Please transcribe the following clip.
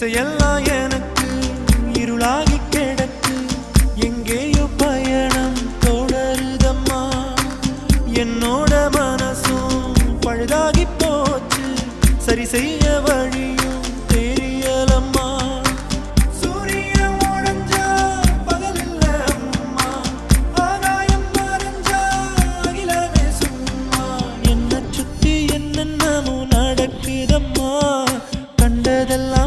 திசையெல்லாம் எனக்கு இருளாகி கிடக்கு. எங்கேயோ பயணம் தொடருதம்மா. என்னோட மனசும் பழுதாகி போச்சு. சரி செய்ய வழியும் தெரியலம்மா. சூரியன் உடைஞ்சா பகலில்ல அம்மா. ஆகாயம் மறைஞ்சா அகிலமே சும்மா. என்ன சுத்தி என்னென்னமோ நடக்குதம்மா. கண்டதெல்லாம்